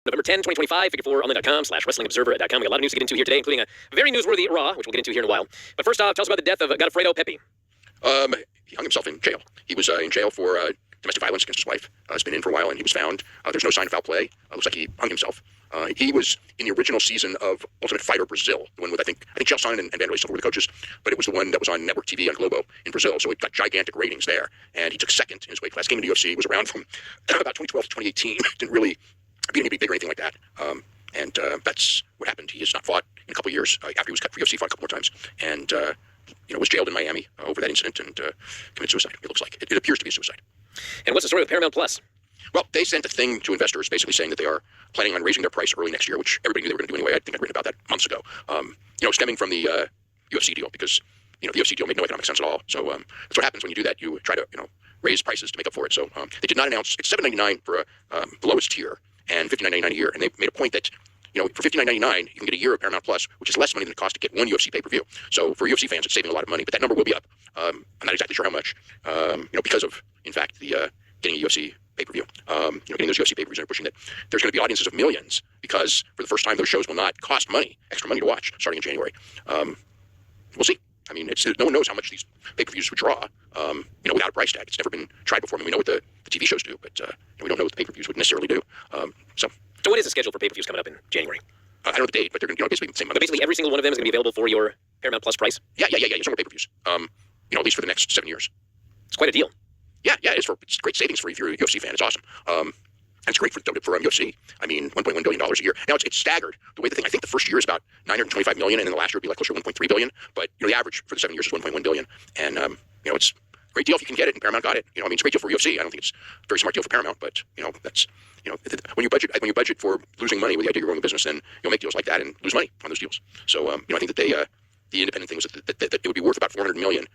November 10, 2025, figure4online.com/wrestlingobserver.com. We got a lot of news to get into here today, including a very newsworthy Raw, which we'll get into here in a while. But first off, tell us about the death of Godofredo Pepe. He hung himself in jail. He was in jail for domestic violence against his wife. He's been in for a while, and he was found. There's no sign of foul play. Looks like he hung himself. He was in the original season of Ultimate Fighter Brazil, the one with I think Chael Sonnen and Vanderlei Silva were the coaches, but it was the one that was on network TV on Globo in Brazil, so it got gigantic ratings there. And he took second in his weight class. Came into the UFC, was around from about 2012 to 2018. Didn't really beat anybody big or anything like that. And that's what happened. He has not fought in a couple of years. After he was cut for UFC, fought a couple more times, and was jailed in Miami over that incident and committed suicide. It looks like it appears to be a suicide. And what's the story with Paramount Plus? Well, they sent a thing to investors basically saying that they are planning on raising their price early next year, which everybody knew they were going to do anyway. I think I'd written about that months ago. Stemming from the UFC deal, because the UFC deal made no economic sense at all. So that's what happens when you do that. You try to raise prices to make up for it. So they did not announce. It's $7.99 for the lowest tier and $59.99 a year. And they made a point that for $59.99 you can get a year of Paramount Plus, which is less money than it costs to get one UFC pay-per-view. So for UFC fans, it's saving a lot of money. But that number will be up. I'm not exactly sure how much. Because of, in fact, the getting a UFC pay-per-view. Getting those UFC pay-per-views and pushing that there's going to be audiences of millions, because for the first time those shows will not cost extra money to watch starting in January. We'll see. I mean, no one knows how much these pay-per-views would draw, without a price tag. It's never been tried before. I mean, we know what the TV shows do, but we don't know what the pay-per-views would necessarily do. So what is the schedule for pay-per-views coming up in January? I don't know the date, but they're going to basically the same month. So basically every single one of them is going to be available for your Paramount Plus price? Yeah. Some more pay-per-views. At least for the next 7 years. It's quite a deal. Yeah, it's great savings for you if you're a UFC fan. It's awesome. And it's great for UFC. I mean, $1.1 billion a year. Now it's staggered. The way I think the first year is about $925 million, and then the last year would be like closer to $1.3 billion. But the average for the 7 years is $1.1 billion. And it's a great deal if you can get it, and Paramount got it. It's a great deal for UFC. I don't think it's a very smart deal for Paramount, but that's when you budget for losing money with the idea you're growing a business, then you'll make deals like that and lose money on those deals. So I think that the independent thing was that it would be worth about $400 million.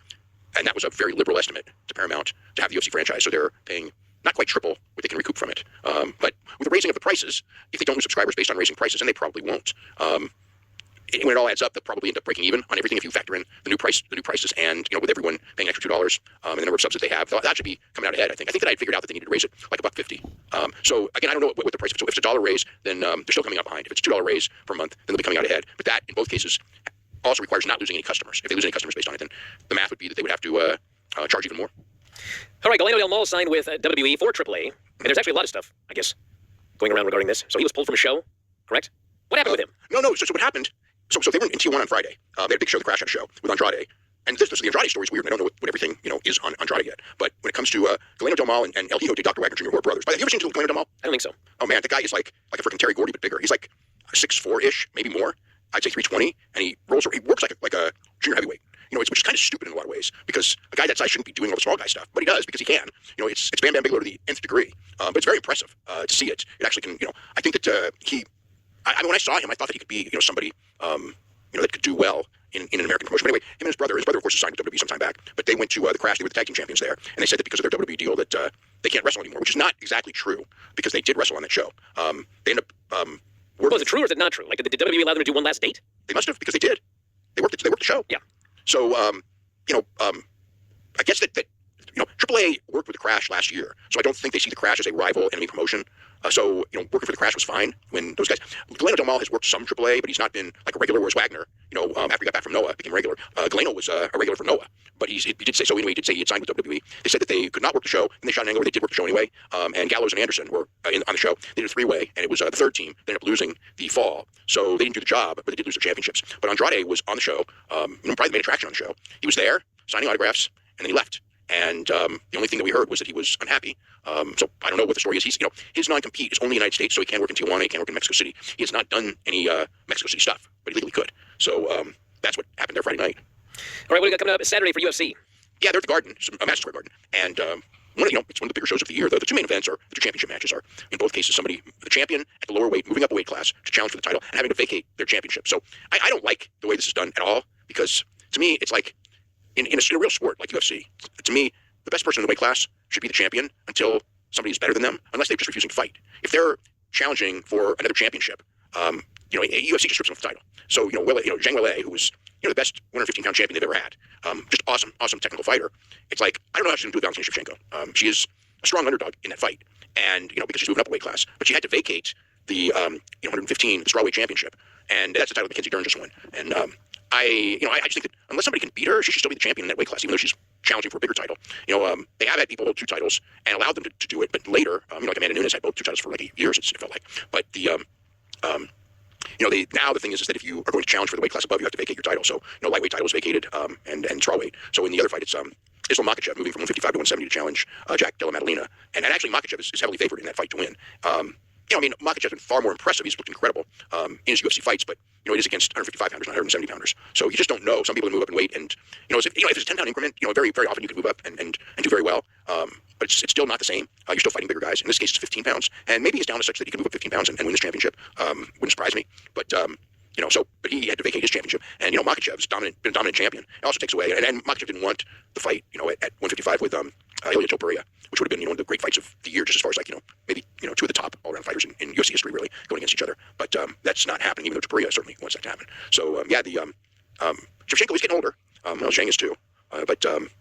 And that was a very liberal estimate to Paramount to have the UFC franchise. So they're paying not quite triple what they can recoup from it. But with the raising of the prices, if they don't lose subscribers based on raising prices, and they probably won't, when it all adds up, they'll probably end up breaking even on everything if you factor in the new prices, and with everyone paying extra $2 and the number of subs that they have, that should be coming out ahead. I think that I figured out that they needed to raise it like $1.50. So again, I don't know what the price is. So if it's $1 raise, then they're still coming up behind. If it's $2 raise per month, then they'll be coming out ahead. But that, in both cases, also requires not losing any customers. If they lose any customers based on it, then the math would be that they would have to charge even more. All right, Galeno Del Mal signed with WWE for AAA, and there's actually a lot of stuff, I guess, going around regarding this. So he was pulled from a show, correct? What happened with him? No. So what happened? So they were in Tijuana on Friday. They had a big show, the Crash Out show, with Andrade. And the Andrade story is weird. I don't know what everything is on Andrade yet. But when it comes to Galeno Del Mal and El Hijo de Dr. Wagner Jr., who are brothers. Have you ever seen Galeno Del Mal? I don't think so. Oh man, the guy is like a freaking Terry Gordy, but bigger. He's like 6'4"-ish, maybe more. I'd say 320, and he works like a junior heavyweight. Which is kind of stupid in a lot of ways, because a guy that size shouldn't be doing all the small guy stuff, but he does because he can. It's Bam Bam Bigelow to the nth degree. But it's very impressive to see it. It actually can. I think that when I saw him, I thought that he could be somebody that could do well in an American promotion. But anyway, him and his brother of course was signed to WWE some time back, but they went to the Crash. They were the tag team champions there, and they said that because of their WWE deal that they can't wrestle anymore, which is not exactly true, because they did wrestle on that show. They ended up. Well, is it true or is it not true? Like, did WWE allow them to do one last date? They must have, because they did. They worked the show. Yeah. So, I guess that AAA worked with the Crash last year, so I don't think they see the Crash as a rival enemy promotion. So, working for the Crash was fine when those guys. Galeno Del Mal has worked some AAA, but he's not been like a regular. Whereas Wagner, after he got back from Noah, became regular. Galeno was a regular for Noah, but he did say so anyway. He did say he had signed with WWE. They said that they could not work the show, and they shot an angle where they did work the show anyway. And Gallows and Anderson were on the show. They did a three-way, and it was the third team. They ended up losing the fall, so they didn't do the job, but they did lose their championships. But Andrade was on the show. Probably the main attraction on the show. He was there signing autographs, and then he left. And the only thing that we heard was that he was unhappy. So I don't know what the story is. He's, his non-compete is only United States, so he can't work in Tijuana, he can't work in Mexico City. He has not done any Mexico City stuff, but he legally could. So that's what happened there Friday night. All right, what do we got coming up Saturday for UFC? Yeah, they're at the Garden, Madison Square Garden, and it's one of the bigger shows of the year. The two main events are the two championship matches are in both cases somebody, the champion at the lower weight, moving up a weight class to challenge for the title and having to vacate their championship. So I don't like the way this is done at all, because to me it's like in a real sport like UFC. To me, the best person in the weight class should be the champion until somebody is better than them, unless they're just refusing to fight. If they're challenging for another championship, UFC just strips them off the title. So Zhang Weili, who was the best 115-pound champion they've ever had, just awesome technical fighter. It's like I don't know how she's going to do with Valentina Shevchenko. She is a strong underdog in that fight, and because she's moving up a weight class, but she had to vacate the 115, the strawweight championship, and that's the title Mackenzie Dern just won. And I just think that unless somebody can beat her, she should still be the champion in that weight class, even though she's challenging for a bigger title. They have had people hold 2 titles and allowed them to do it, but later, like Amanda Nunes had both 2 titles for like 8 years. It felt like, but now the thing is that if you are going to challenge for the weight class above, you have to vacate your title. So, lightweight title is vacated, and strawweight. So in the other fight, it's Islam Makhachev moving from 155 to 170 to challenge Jack Della Maddalena. And actually, Makhachev is heavily favored in that fight to win. Makhachev's been far more impressive. He's looked incredible in his UFC fights, but it is against 155 pounders, not 170 pounders. So you just don't know. Some people move up in weight, and if it's a 10-pound increment, very very often you can move up and do very well. But it's still not the same. You're still fighting bigger guys. In this case, it's 15 pounds, and maybe he's down to such that he can move up 15 pounds and win this championship. Wouldn't surprise me. But but he had to vacate his championship, and Makhachev's been a dominant champion. It also takes away, and Makhachev didn't want the fight, at 155 with Ilya Topuria, which would have been one of the great fights of the year, just as far as maybe 2 of the top all-around fighters in UFC history, really going against each other. But that's not happening, even though Topuria certainly wants that to happen. So Shevchenko is getting older. Zhang is too, but and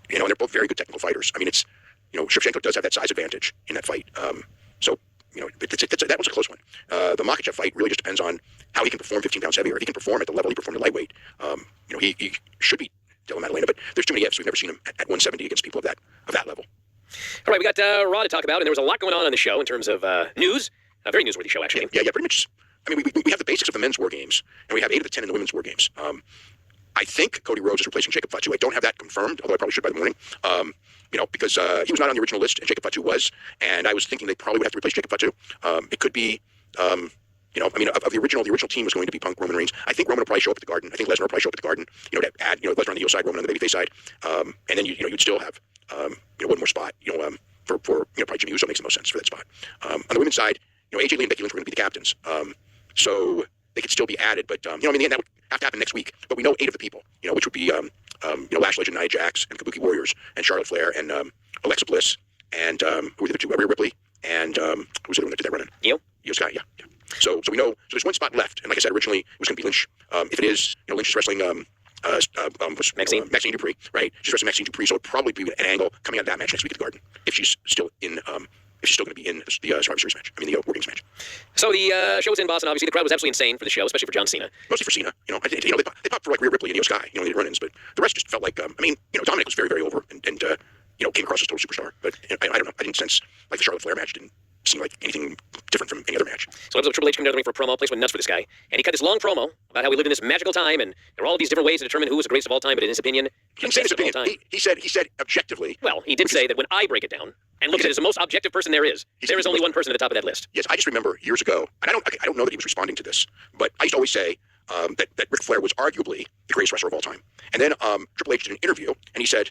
they're both very good technical fighters. I mean, it's Shevchenko does have that size advantage in that fight. That was a close one. The Makhachev fight really just depends on how he can perform 15 pounds heavier. If he can perform at the level he performed at lightweight, he should be Della Maddalena. But there's too many ifs. We've never seen him at 170 against people of that level. All right, we got Raw to talk about, and there was a lot going on the show in terms of news. A very newsworthy show, actually. Yeah, pretty much. I mean, we have the basics of the men's war games, and we have 8 of the 10 in the women's war games. I think Cody Rhodes is replacing Jacob Fatu. I don't have that confirmed, although I probably should by the morning. Because he was not on the original list, and Jacob Fatu was, and I was thinking they probably would have to replace Jacob Fatu. It could be, of the original team was going to be Punk, Roman Reigns. I think Roman will probably show up at the Garden. I think Lesnar will probably show up at the Garden. To add, Lesnar on the heel side, Roman on the babyface side, and then you'd still have, one more spot, for probably Jimmy Uso makes the most sense for that spot. On the women's side, AJ Lee and Becky Lynch were going to be the captains, so they could still be added. But in the end, that would have to happen next week. But we know 8 of the people, which would be Lash Legend Nia Jax and Kabuki Warriors and Charlotte Flair and Alexa Bliss and who were the 2? Rhea Ripley and who was the one that did that run-in? Io Sky, yeah. So we know. So there's 1 spot left, and like I said originally, it was going to be Lynch. If it is, Lynch is wrestling Maxine Dupree, right? She's wrestling Maxine Dupree, so it'd probably be an angle coming out of that match next week at the Garden if she's still in. If she's still going to be in the Survivor Series match. I mean, the War Games match. So the show was in Boston. Obviously, the crowd was absolutely insane for the show, especially for John Cena. Mostly for Cena. They popped for like Rhea Ripley and Io Sky. They did run-ins, but the rest just felt like. Dominic was very, very over and came across as a total superstar. But I don't know. I didn't sense like the Charlotte Flair match didn't seem like anything different from any other match. So episode Triple H came down the ring for a promo. Place went nuts for this guy, and he cut this long promo about how we lived in this magical time, and there were all these different ways to determine who was the greatest of all time. But in his opinion, he didn't say his opinion. He said objectively. Well, he did say that when I break it down and look at it as the most objective person there is only one person at the top of that list. Yes, I just remember years ago, and I don't know that he was responding to this, but I used to always say that Ric Flair was arguably the greatest wrestler of all time. And then Triple H did an interview, and he said,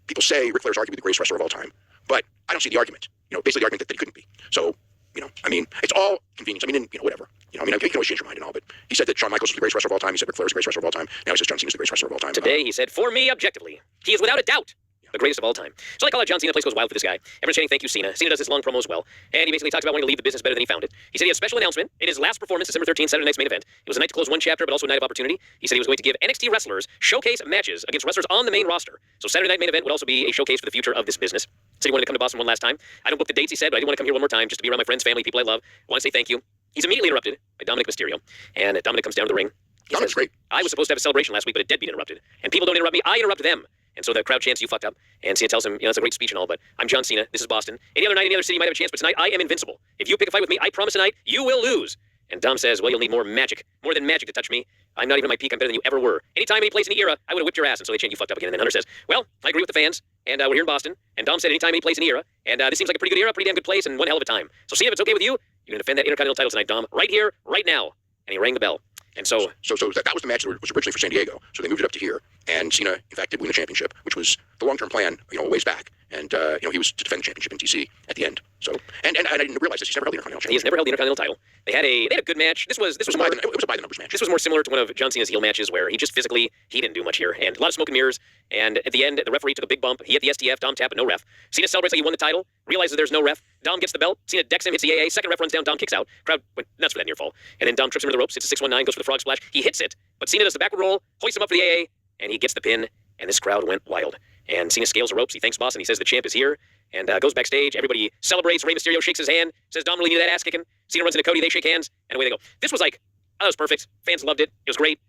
people say Ric Flair is arguably the greatest wrestler of all time, but I don't see the argument. Basically the argument that he couldn't be. So, it's all convenience. Whatever. You can always change your mind and all, but he said that Shawn Michaels was the greatest wrestler of all time. He said Ric Flair was the greatest wrestler of all time. Now he says John Cena is the greatest wrestler of all time. Today he said, for me, objectively, he is without a doubt the greatest of all time. So I call out John Cena. The place goes wild for this guy. Everyone's chanting, thank you, Cena. Cena does this long promo as well. And he basically talks about wanting to leave the business better than he found it. He said he had a special announcement in his last performance, December 13th, Saturday night's main event. It was a night to close one chapter, but also a night of opportunity. He said he was going to give NXT wrestlers showcase matches against wrestlers on the main roster. So Saturday night main event would also be a showcase for the future of this business. So he wanted to come to Boston one last time. I don't book the dates, he said, but I do want to come here one more time just to be around my friends, family, people I love. I want to say thank you. He's immediately interrupted by Dominic Mysterio. And Dominic comes down to the ring. Dominic's great. I was supposed to have a celebration last week, but it dead beat interrupted. And people don't interrupt me, I interrupt them. And so the crowd chants, you fucked up. And Cena tells him, it's a great speech and all, but I'm John Cena. This is Boston. Any other night, any other city might have a chance, but tonight I am invincible. If you pick a fight with me, I promise tonight you will lose. And Dom says, well, you'll need more magic. More than magic to touch me. I'm not even at my peak. I'm better than you ever were. Anytime, any place, any era, I would have whipped your ass. And so they chant, you fucked up again. And then Hunter says, well, I agree with the fans. And we're here in Boston. And Dom said, anytime, any place, any era. And this seems like a pretty good era, pretty damn good place, and one hell of a time. So Cena, if it's okay with you, you're going to defend that Intercontinental title tonight, Dom. Right here, right now. And he rang the bell. And so that was the match that was originally for San Diego. So they moved it up to here. And Cena, in fact, did win the championship, which was the long-term plan, a ways back. And, he was to defend the championship in DC at the end. So, and I didn't realize this. He's never held the Intercontinental championship. He has never held the Intercontinental title. They had a good match. This was more, it was a by-the-numbers match. This was more similar to one of John Cena's heel matches where he just physically, he didn't do much here. And a lot of smoke and mirrors. And at the end, the referee took a big bump. He hit the STF, Dom tap, but no ref. Cena celebrates like he won the title, realizes there's no ref. Dom gets the belt. Cena decks him, hits the AA. Second ref runs down, Dom kicks out. Crowd went nuts for that near fall. And then Dom trips him to the ropes, hits a 619, goes for the frog splash. He hits it, but Cena does the backward roll, hoists him up for the AA, and he gets the pin. And this crowd went wild. And Cena scales the ropes. He thanks Boston. He says the champ is here. and goes backstage. Everybody celebrates. Rey Mysterio shakes his hand, says, Dom really needed that ass kicking. Cena runs into Cody. They shake hands, and away they go. This was like, oh, that was perfect. Fans loved it. It was great.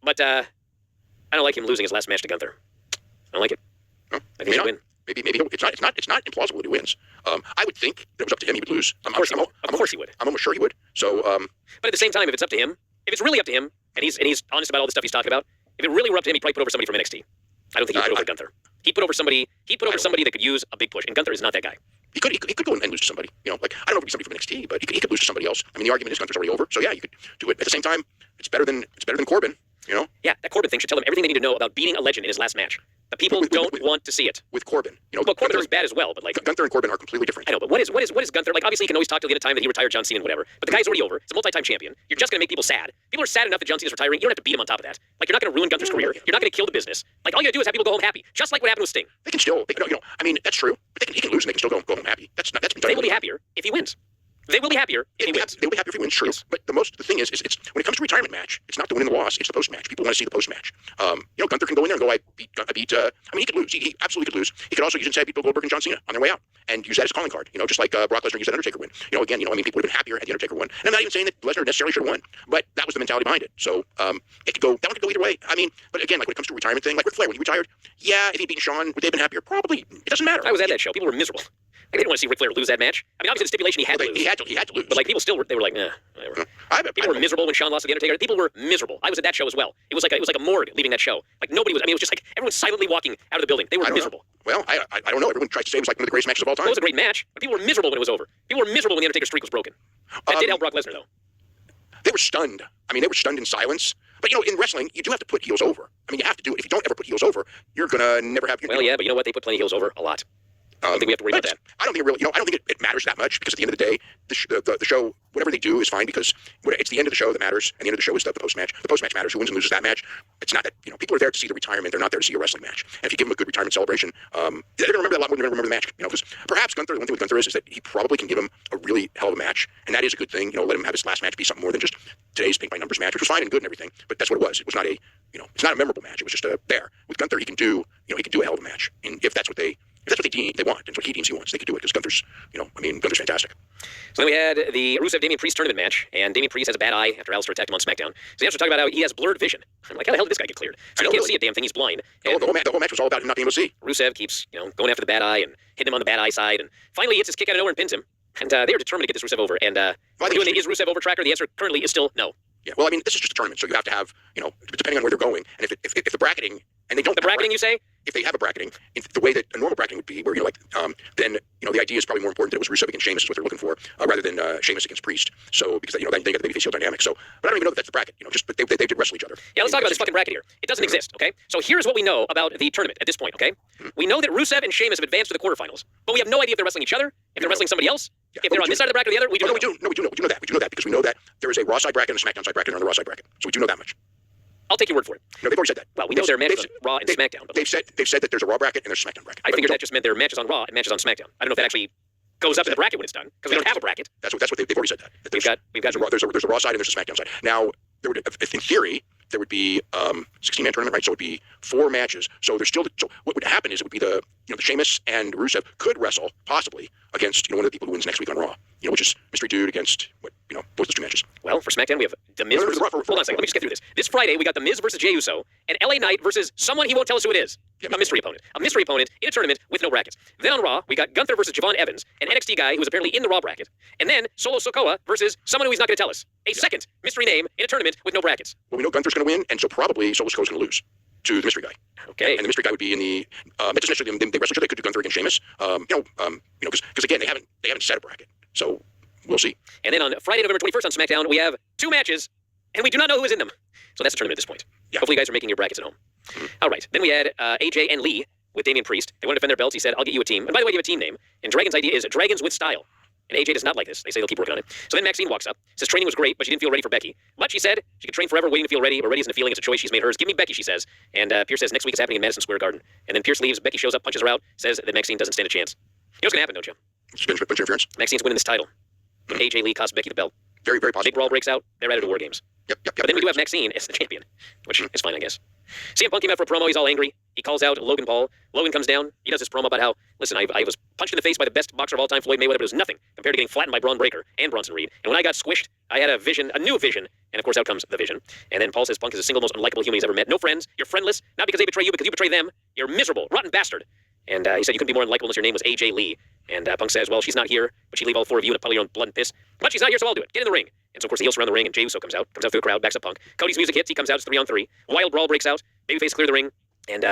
But I don't like him losing his last match to Gunther. I don't like it. No, I think he should win. Maybe it's not implausible that he wins. I would think if it was up to him, he would lose. Of course he would. I'm almost sure he would. So, but at the same time, if it's up to him, if it's really up to him, and he's honest about all the stuff he's talking about, if it really were up to him, he'd probably put over somebody from NXT. I don't think he'd put over Gunther. He'd put over somebody. He'd put over somebody that could use a big push, and Gunther is not that guy. He could go and lose to somebody. You know, like I don't know if it'd be somebody from NXT, but he could lose to somebody else. I mean, the argument is Gunther's already over, so yeah, you could do it. At the same time, it's better than Corbin. You know? Yeah, that Corbin thing should tell them everything they need to know about beating a legend in his last match. The people don't want to see it. With Corbin, you know, well, Corbin was bad as well, but like Gunther and Corbin are completely different. I know, but what is Gunther? Like, obviously, he can always talk till the end of time that he retired John Cena and whatever. But the guy's already over. He's a multi-time champion. You're just gonna make people sad. People are sad enough that John Cena's retiring. You don't have to beat him on top of that. Like, you're not gonna ruin Gunther's career. You're not gonna kill the business. Like, all you gotta do is have people go home happy, just like what happened with Sting. They can still, I mean, that's true. But he can lose and they can still go home happy. That's been done. They will be happier if he wins. They will be happier if he wins. They will be happier if he wins, true. Yes. But the thing is it's when it comes to retirement match, it's not the win and the loss, it's the post match. People want to see the post match. Gunther can go in there and go, I mean, he could lose. He absolutely could lose. He could also use and beat Bill Goldberg and John Cena on their way out and use that as a calling card. You know, just like Brock Lesnar used that Undertaker win. You know, again, I mean, people would have been happier had the Undertaker won. And I'm not even saying that Lesnar necessarily should have won, but that was the mentality behind it. So that one could go either way. I mean, but again, like when it comes to a retirement thing, like Ric Flair, when he retired, yeah, if he'd beaten Shawn, would they have been happier? Probably. It doesn't matter. I was at that show. People were miserable. They didn't want to see Ric Flair lose that match. I mean, obviously the stipulation he had to lose. He had to lose. But like people still were, they were like, nah, whatever. People were miserable when Shawn lost to the Undertaker. People were miserable. I was at that show as well. It was like a morgue leaving that show. Like nobody was. I mean, it was just like everyone silently walking out of the building. They were miserable. Well, I don't know. Everyone tries to say it was like one of the greatest matches of all time. Well, it was a great match, but people were miserable when it was over. People were miserable when the Undertaker's streak was broken. That did help Brock Lesnar though. They were stunned. I mean, they were stunned in silence. But in wrestling, you do have to put heels over. I mean, you have to do it. If you don't ever put heels over, you're gonna never have. Well, yeah, but you know what? They put plenty of heels over a lot. I don't think we have to worry about that. I don't think it really, I don't think it matters that much because at the end of the day, the show, whatever they do is fine because it's the end of the show that matters, and the end of the show is the post match. The post match matters. Who wins and loses that match? It's not that people are there to see the retirement. They're not there to see a wrestling match. And if you give them a good retirement celebration, they're gonna remember that a lot more than they're gonna remember the match. Because perhaps Gunther, the one thing with Gunther is that he probably can give him a really hell of a match, and that is a good thing. Let him have his last match be something more than just today's paint by numbers match, which was fine and good and everything. But that's what it was. It was not it's not a memorable match. It was just there. With Gunther, he can do a hell of a match, and if that's what they deem they want, and what he deems he wants, they could do it because Gunther's, Gunther's fantastic. So then we had the Rusev Damian Priest tournament match, and Damian Priest has a bad eye after Alistair attacked him on SmackDown. So he has to talk about how he has blurred vision. I'm like, how the hell did this guy get cleared? So he can't see a damn thing. He's blind. The whole match was all about him not being able to see. Rusev keeps, going after the bad eye and hitting him on the bad eye side, and finally he hits his kick out of nowhere and pins him. And they are determined to get this Rusev over. And doing the Is Rusev Over tracker, the answer currently is still no. Yeah, well, I mean, this is just a tournament, so you have to have, depending on where they're going, and if the bracketing, and they don't. The bracketing, you say? If they have a bracketing, the way that a normal bracketing would be, where then the idea is probably more important that it was Rusev against Sheamus is what they're looking for, rather than Sheamus against Priest. So because then they got the babyface heel dynamic. So, but I don't even know that that's the bracket. But they did wrestle each other. Yeah, let's talk about this fucking bracket here. It doesn't exist. Okay, so here's what we know about the tournament at this point. Okay, we know that Rusev and Sheamus have advanced to the quarterfinals, but we have no idea if they're wrestling each other, if they're wrestling somebody else, if they're on this side of the bracket or the other. We do know. We do know that. We do know that because we know that there is a Raw side bracket and a SmackDown side bracket on the Raw side bracket. So we do know that much. I'll take your word for it. No, they've already said that. Well, we know there are matches on Raw and SmackDown. But they've said that there's a Raw bracket and there's a SmackDown bracket. I figured that just meant there are matches on Raw and matches on SmackDown. I don't know if that actually goes up in the bracket when it's done because we don't have a bracket. That's what they've already said that. We've got there's a Raw side and there's a SmackDown side. Now in theory there would be 16-man tournament, right? So it would be 4 matches. So there's still so what would happen is it would be the Sheamus and Rusev could wrestle possibly against one of the people who wins next week on Raw. Which is Mystery Dude against both those 2 matches. Well, for SmackDown we have The Miz versus... Hold on a second, let me just get through this. This Friday we got The Miz versus Jey Uso and LA Knight versus someone he won't tell us who it is. A mystery opponent. A mystery opponent in a tournament with no brackets. Then on Raw we got Gunther versus Javon Evans, an NXT guy who was apparently in the Raw bracket. And then Solo Sikoa versus someone who he's not going to tell us. A second mystery name in a tournament with no brackets. Well, we know Gunther's going to win, and so probably Solo Sikoa's going to lose to the mystery guy. Okay. And the mystery guy would be in the not just necessarily they wrestle each other. They could do Gunther against Sheamus. Because again they haven't set a bracket. So we'll see. And then on Friday, November 21st on SmackDown, we have 2 matches, and we do not know who is in them. So that's the tournament at this point. Yeah. Hopefully you guys are making your brackets at home. Mm-hmm. All right. Then we had AJ and Lee with Damian Priest. They want to defend their belts. He said, I'll get you a team. And by the way, you have a team name. And Dragon's idea is Dragons with Style. And AJ does not like this. They say they'll keep working on it. So then Maxine walks up, says training was great, but she didn't feel ready for Becky. But she said she could train forever waiting to feel ready, but ready isn't a feeling, it's a choice. She's made hers. Give me Becky, she says. And Pierce says next week it's happening in Madison Square Garden. And then Pierce leaves, Becky shows up, punches her out, says that Maxine doesn't stand a chance. You know what's going to happen, don't you? It's been a bunch of interference. Maxine's winning this title. AJ Lee costs Becky the belt. Very, very possible. Big brawl breaks out. They're added to War Games. Yep. But then we do have Maxine as the champion, which is fine, I guess. CM Punk came out for a promo. He's all angry. He calls out Logan Paul. Logan comes down. He does his promo about how, listen, I was punched in the face by the best boxer of all time, Floyd Mayweather, but it was nothing compared to getting flattened by Braun Breaker and Bronson Reed. And when I got squished, I had a vision, a new vision. And of course, out comes the vision. And then Paul says Punk is the single most unlikable human he's ever met. No friends. You're friendless. Not because they betray you, because you betray them. You're miserable, rotten bastard. And he said you couldn't be more unlikable unless your name was AJ Lee. And Punk says, well, she's not here, but she'd leave all four of you in a puddle of your own blood and piss. But she's not here, so I'll do it. Get in the ring. And so, of course, the heels surround the ring, and Jey Uso comes out through the crowd, backs up Punk. Cody's music hits. He comes out. It's 3-on-3. Wild brawl breaks out. Babyface clear the ring, and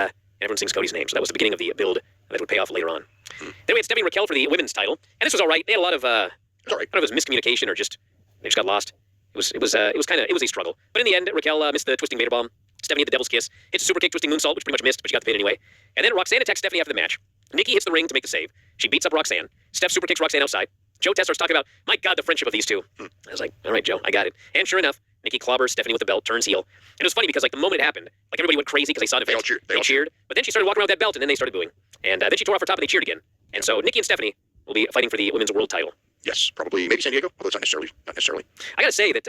everyone sings Cody's name. So that was the beginning of the build that would pay off later on. Then we had Stephanie and Raquel for the women's title, and this was all right. They had a lot of it was miscommunication or just they just got lost. It was a struggle. But in the end, Raquel missed the twisting Vader bomb. Stephanie had the devil's kiss, hits a super kick twisting moonsault, which pretty much missed, but she got the pin anyway. And then Roxanne attacks Stephanie after the match. Nikki hits the ring to make the save. She beats up Roxanne. Steph super kicks Roxanne outside. Joe Tess starts talking about, my God, the friendship of these two. I was like, all right, Joe, I got it. And sure enough, Nikki clobbers Stephanie with the belt, turns heel. And it was funny because like the moment it happened, like everybody went crazy because they saw the event. They all cheered. But then she started walking around with that belt, and then they started booing. And then she tore off her top, and they cheered again. And so Nikki and Stephanie will be fighting for the women's world title. Yes, probably maybe San Diego, although it's not necessarily. I gotta say that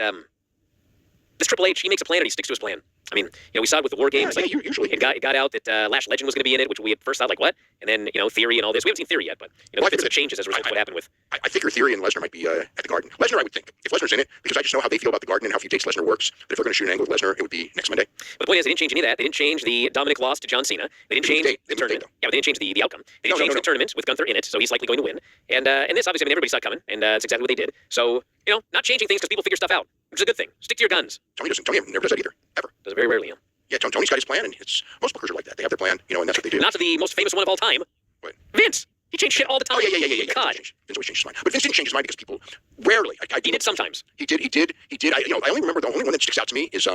this Triple H, he makes a plan and he sticks to his plan. I mean, we saw it with the War Games. Yeah, usually. It got out that Lash Legend was going to be in it, which we at first thought, like, what? And then, Theory and all this. We haven't seen Theory yet, but, there's been some changes as a result of what happened with... I figure Theory and Lesnar might be at the Garden. Lesnar, I would think. If Lesnar's in it, because I just know how they feel about the Garden and how few takes Lesnar works, that if they're going to shoot an angle with Lesnar, it would be next Monday. But the point is, they didn't change any of that. They didn't change the Dominic loss to John Cena. They didn't change the tournament. Yeah, but they didn't change the outcome. They didn't change the tournament with Gunther in it, so he's likely going to win. And this, obviously, everybody saw it coming, and that's exactly what they did. So, not changing things because people figure stuff out, which is a good thing. Stick to your guns. Tony never does that either, ever. Does it very rarely, Yeah, Tony's got his plan, and most bookers are like that. They have their plan, and that's what they do. Not to the most famous one of all time. What? Vince. He changed shit all the time. Oh, yeah. God. Vince always changes his mind. But Vince didn't change his mind because people rarely. He did sometimes. He did. I only remember the only one that sticks out to me is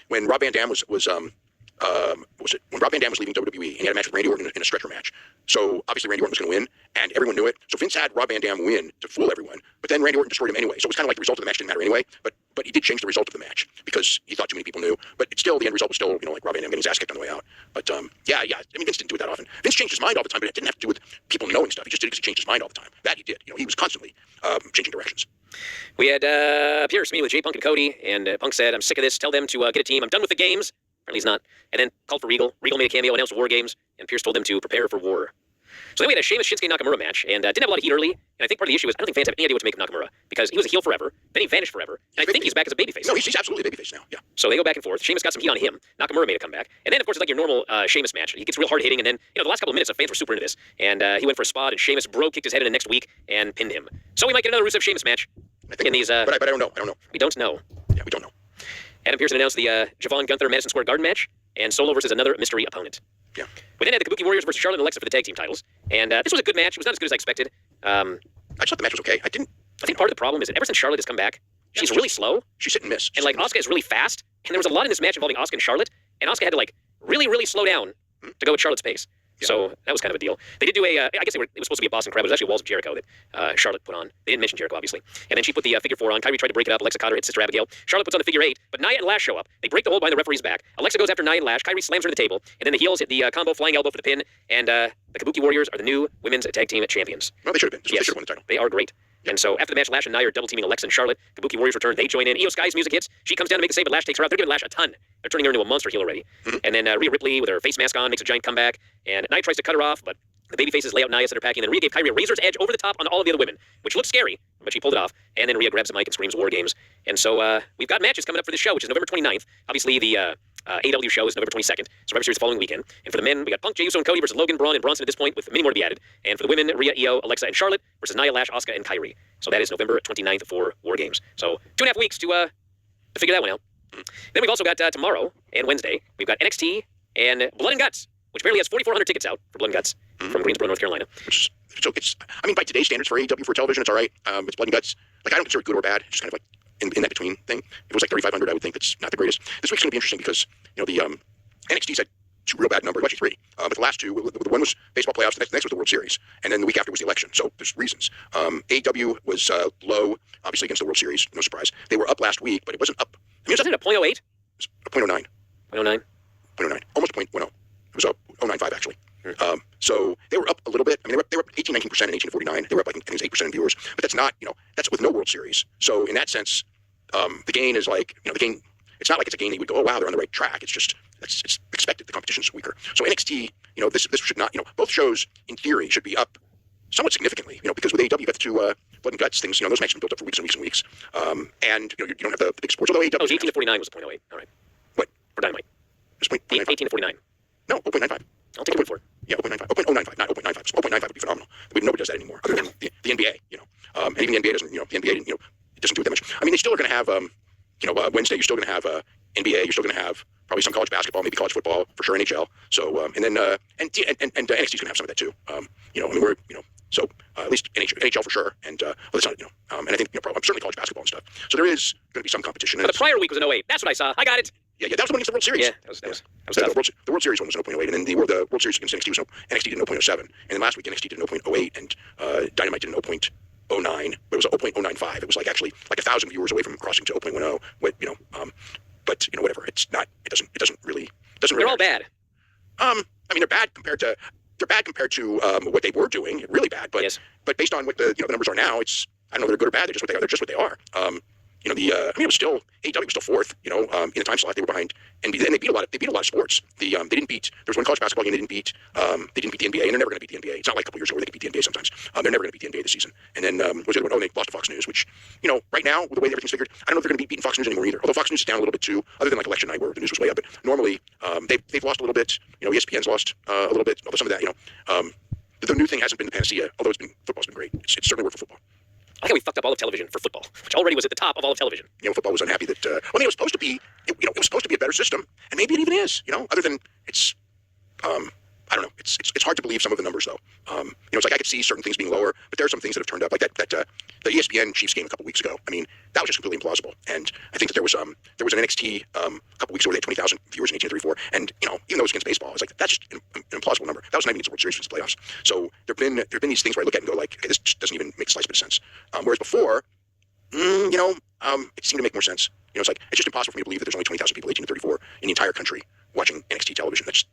when Rob Van Dam was when Rob Van Dam was leaving WWE and he had a match with Randy Orton in a stretcher match. So obviously Randy Orton was going to win, and everyone knew it. So Vince had Rob Van Dam win to fool everyone, but then Randy Orton destroyed him anyway. So it was kind of like the result of the match didn't matter anyway. But he did change the result of the match because he thought too many people knew. But it's still the end result was still like Rob Van Dam getting his ass kicked on the way out. But yeah. I mean Vince didn't do it that often. Vince changed his mind all the time, but it didn't have to do with people knowing stuff. He just did it because he changed his mind all the time. That he did. He was constantly changing directions. We had Pierce meeting with Jay Punk and Cody, and Punk said, "I'm sick of this. Tell them to get a team. I'm done with the games." Apparently he's not. And then called for Regal. Regal made a cameo, announced War Games, and Pierce told them to prepare for war. So then we had a Sheamus Shinsuke Nakamura match, and didn't have a lot of heat early. And I think part of the issue is I don't think fans have any idea what to make of Nakamura because he was a heel forever, then he vanished forever, and I think he's back as a babyface. No, he's absolutely a babyface now. Yeah. So they go back and forth. Sheamus got some heat on him. Nakamura made a comeback, and then of course it's like your normal Sheamus match. He gets real hard hitting, and then the last couple of minutes, the fans were super into this, and he went for a spot, and Sheamus kicked his head in the next week and pinned him. So we might get another Rusev Sheamus match. I think in these, but I don't know. We don't know. Yeah, we don't know. Adam Pearson announced the Javon Gunther Madison Square Garden match, and Solo versus another mystery opponent. Yeah. We then had the Kabuki Warriors versus Charlotte and Alexa for the tag team titles, and this was a good match. It was not as good as I expected. I just thought the match was okay. I think part of the problem is that ever since Charlotte has come back, she's really slow. She's hit and miss. And Asuka is really fast, and there was a lot in this match involving Asuka and Charlotte, and Asuka had to really, really slow down to go at Charlotte's pace. Yeah. So that was kind of a deal. They did do I guess it was supposed to be a Boston Crab. It was actually Walls of Jericho that Charlotte put on. They didn't mention Jericho, obviously. And then she put the figure 4 on. Kyrie tried to break it up. Alexa caught her, hit Sister Abigail. Charlotte puts on the figure 8, but Nia and Lash show up. They break the hold behind the referee's back. Alexa goes after Nia and Lash. Kyrie slams her to the table. And then the heels hit the combo flying elbow for the pin. And the Kabuki Warriors are the new women's tag team champions. Well, they should have been. Yes, they should have won the title. They are great. And so after the match, Lash and Nia are double teaming Alexa and Charlotte. Kabuki Warriors return. They join in. Io Sky's music hits. She comes down to make the save, but Lash takes her out. They're giving Lash a ton. They're turning her into a monster heel already. And then Rhea Ripley with her face mask on makes a giant comeback. And Nia tries to cut her off, but the babyfaces lay out Nia, set her packing. And then Rhea gave Kyrie a razor's edge over the top on all of the other women, which looked scary, but she pulled it off. And then Rhea grabs the mic and screams War Games. And so we've got matches coming up for this show, which is November 29th. Obviously, the AW show is November 22nd. Survivor Series the following weekend. And for the men, we got Punk, Jey Uso, and Cody versus Logan, Braun, and Bronson at this point, with many more to be added. And for the women, Rhea, Io, Alexa, and Charlotte versus Nia, Lash, Asuka, and Kyrie. So that is November 29th for War Games. So 2.5 weeks to figure that one out. Then we've also got tomorrow and Wednesday, we've got NXT and Blood and Guts, which apparently has 4,400 tickets out for Blood and Guts from Greensboro, North Carolina. So it's, I mean, by today's standards for AEW for television, it's all right. It's Blood and Guts. I don't consider it good or bad. It's just kind of like in that between thing. If it was like 3,500, I would think that's not the greatest. This week's going to be interesting because, the NXT's had 2 real bad numbers, actually 3. But the last 2, the one was baseball playoffs, the next was the World Series, and then the week after was the election. So there's reasons. AEW was low, obviously, against the World Series. No surprise. They were up last week, but it wasn't up. I mean, Wasn't it a .08? It was a .09. 0.09? 0.09. Almost a .10. It was a 0.95, actually. So they were up a little bit. I mean, they were up 18, 19% in 1849. They were up, I think, 8% in viewers. But that's not, that's with no World Series. So in that sense, the gain is like, the gain, it's not like it's a game that you would go, oh wow, they're on the right track. It's just it's expected. The competition's weaker. So NXT, this should not, both shows in theory should be up somewhat significantly, because with AEW you got the two blood and guts things, those matches have been built up for weeks and weeks and weeks, and you don't have the big sports. Although AEW, Oh, 18 to 49 was the .08. All right. What? For Dynamite. It's 0.95. 18 to 49. No, 0.95. I'll take a point for it. Yeah, 0.95. 0.095, not 0.95. 0.95 would be phenomenal. Nobody does that anymore, other than the NBA. And even the NBA doesn't. The NBA, it doesn't do it that much. I mean, they still are going to have, Wednesday. You're still going to have NBA. You're still going to have probably some college basketball, maybe college football, for sure NHL. So, and then NXT's going to have some of that too. I mean, we're so at least NHL for sure, and that's not and I think probably certainly college basketball and stuff. So there is going to be some competition. But the prior week was an 08. That's what I saw. I got it. Yeah, that was the one against the World Series. Yeah, that was tough. The World Series one was an 0.08, and then the World Series against NXT NXT did an 0.07, and then last week NXT did an 0.08, and Dynamite did an 0.09, but it was a 0.095. It was actually 1,000 viewers away from crossing to 0.10. But whatever. It doesn't really. They're all bad. I mean, they're bad compared to what they were doing. Really bad. But yes. But based on what the numbers are now, I don't know if they're good or bad. They're just what they are. They're just what they are. I mean, it was still AEW was still fourth. In the time slot they were behind NBA, and they beat a lot of sports. They didn't beat. There was one college basketball game they didn't beat. They didn't beat the NBA, and they're never going to beat the NBA. It's not like a couple years ago where they could beat the NBA sometimes. They're never going to beat the NBA this season. And then what was the other one? Oh, they lost to Fox News, which right now with the way everything's figured, I don't know if they're going to be beating Fox News anymore either. Although Fox News is down a little bit too, other than election night where the news was way up. But normally they've lost a little bit. ESPN's lost a little bit. Although some of that, the new thing hasn't been the panacea. Although football's been great. It's certainly worked for football. I like how we fucked up all of television for football, which already was at the top of all of television. Football was unhappy that it was supposed to be. It was supposed to be a better system, and maybe it even is. Other than it's, I don't know. It's hard to believe some of the numbers though. It's like I could see certain things being lower, but there are some things that have turned up, like that the ESPN Chiefs game a couple weeks ago. I mean, that was just completely implausible. And I think that there was an NXT a couple weeks ago where they had 20,000 viewers in 1834, and even though it was against baseball, it's like that's just an implausible number. That was not even against the World Series, it was the playoffs. So there've been these things where I look at it and go like, okay, this just doesn't even make the slightest bit of sense. Whereas before, it seemed to make more sense. It's like it's just impossible for me to believe that there's only 20,000 people 18 to 34 in the entire country watching NXT television. That's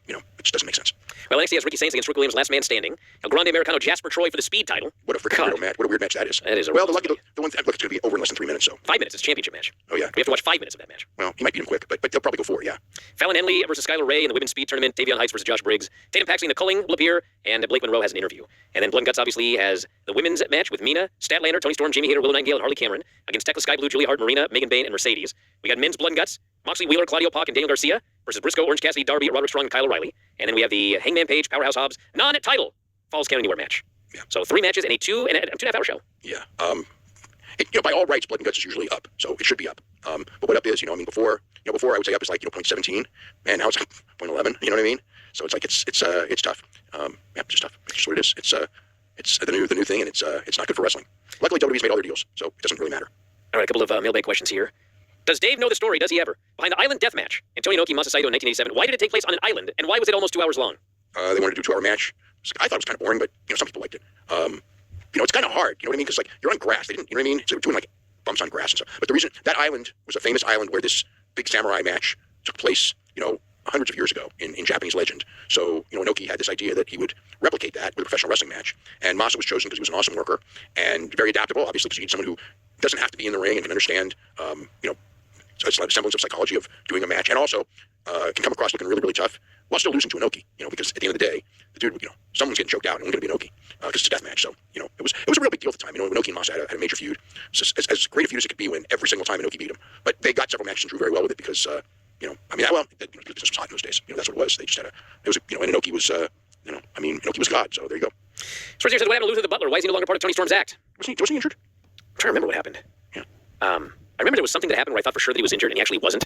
it just doesn't make sense. Well, NXT has Ricky Sainz against Rick Williams, last man standing. El Grande Americano Jasper Troy for the speed title. What a freaking weird match! What a weird match that is. That is. Well, the one it's going to be over in less than 3 minutes. So 5 minutes. It's a championship match. Oh yeah. We have to watch 5 minutes of that match. Well, he might beat him quick, but they'll probably go 4. Yeah. Fallon Henley versus Skylar Ray in the women's speed tournament. Davion Heights versus Josh Briggs. Tatum Paxley and the Culling will appear, and Blake Monroe has an interview. And then Blood and Guts obviously has the women's match with Mina, Statlander, Tony Storm, Jamie Hayter, Willow Nightingale, and Harley Cameron against Tekla Sky Blue, Julia Hart, Marina, Megan Bain, and Mercedes. We got men's Blood and Guts. Moxley Wheeler, Claudio Pac, and Daniel Garcia versus Briscoe, Orange Cassidy, Darby, Roderick Strong, and Kyle O'Reilly. And then we have the Hangman Page, Powerhouse Hobbs, non-title Falls Count Anywhere match. Yeah. So 3 matches and a 2.5 hour show. Yeah. By all rights, Blood and Guts is usually up, so it should be up. But what up is, before I would say up is like 0.17, and now it's like 0.11. You know what I mean? So it's like it's tough. It's just tough. It's just what it is. It's the new thing, and it's not good for wrestling. Luckily, WWE's made all their deals, so it doesn't really matter. All right, a couple of mailbag questions here. Does Dave know the story? Does he ever? Behind the Island Death Match, Antonio Inoki Masa Saito in 1987. Why did it take place on an island, and why was it almost 2 hours long? They wanted to do a 2-hour match. I thought it was kind of boring, but some people liked it. It's kind of hard. You know what I mean? Because you're on grass. They didn't. You know what I mean? So they were doing like bumps on grass and stuff. But the reason that island was a famous island where this big samurai match took place, hundreds of years ago in Japanese legend. So, Inoki had this idea that he would replicate that with a professional wrestling match. And Masa was chosen because he was an awesome worker and very adaptable, obviously, because you need someone who doesn't have to be in the ring and can understand, it's like a semblance of psychology of doing a match, and also can come across looking really, really tough while still losing to Inoki, because at the end of the day, the dude, someone's getting choked out and it's going to be Inoki because it's a death match. So, it was a real big deal at the time. Inoki and Masa had a major feud. So as great a feud as it could be when every single time Inoki beat him. But they got several matches and drew very well with it because, the business was hot in those days. That's what it was. They just had and Inoki was, Inoki was God. So there you go. Sports News says, what happened to Luther the Butler? Why is he no longer part of Tony Storm's act? Wasn't he injured? I'm trying to remember what happened. Yeah. I remember there was something that happened where I thought for sure that he was injured and he actually wasn't.